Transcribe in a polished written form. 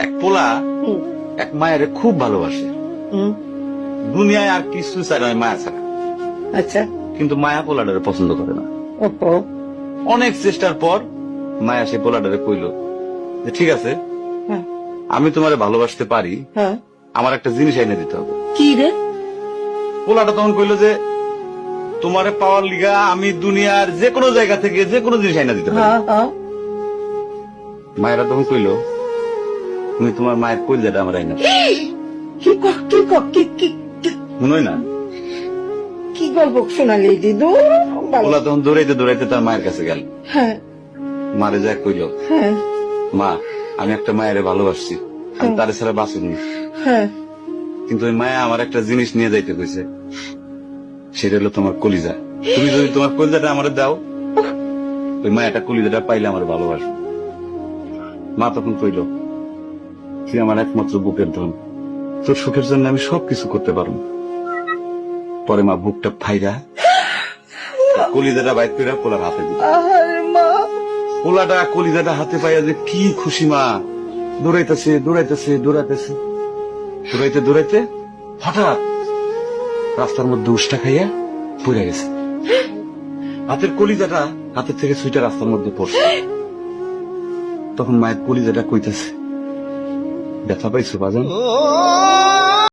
এক পোলা হুম, এক মায়ের খুব ভালোবাসে, হুম, দুনিয়ায় আর কিছু চাই না মায়া ছাড়া। আচ্ছা। কিন্তু মায়া পোলাটারে পছন্দ করে না। ওহো। অনেক চেষ্টার পর মায়া সে পোলাটারে কইল যে ঠিক আছে, হ্যাঁ, আমি তোমারে ভালোবাসতে পারি, হ্যাঁ। আমার একটা জিনিস এনে দিতে হবে। কি রে? পোলাটা তখন কইল যে তোমারে পাওয়ার লিগা আমি দুনিয়ার যে কোনো জায়গা থেকে যে কোনো জিনিস এনে দিতে পারি। হ্যাঁ, হ্যাঁ। মায়েরা তখন কইল তুমি তোমার মায়ের কইলজাটা আমার আইনা দাও। কি মনে হয় না? কি গল্প শোনালি দিদু? পোলা তখন দৌড়াইতে দৌড়াইতে তার মায়ের কাছে গেল, হ্যাঁ, মারে যায় কইল হ্যাঁ, মা আমি একটা মায়ের ভালোবাসছি, আমি হ্যাঁ। তারে ছাড়া বাঁচুনি, হ্যাঁ। কিন্তু ওই মায়া আমার একটা জিনিস নিয়ে যাইতে কইছে, সেটা হলো তোমার কলিজা। তুমি যদি তোমার কলিজাটা আমার দাও, ওই মায়াটা কলিজাটা পাইলে আমার ভালোবাসবে। মা তখন কইল তুই আমার একমাত্র বুকের ধন, তোর সুখের জন্য আমি সবকিছু করতে পারবো। পরে মা বুকটা ফাইরা কলিজাটা বাইর করে পোলার হাতে দিল। আহারে মা। পোলাটা কলিজাটা হাতে পাইয়া যে কি খুশি, মা দৌড়াইতেছে দৌড়াইতেছে দৌড়াইতেছে, দৌড়াইতে দৌড়াইতে হঠাৎ রাস্তার মধ্যে উষ্টা খাইয়া পড়ে গেছে। হাতের কলিজাটা হাতের থেকে ছুইটা রাস্তার মধ্যে পড়ছে। তখন মায়ের কলিজাটা কইতেছে ব্যথা পাইছো বাজান?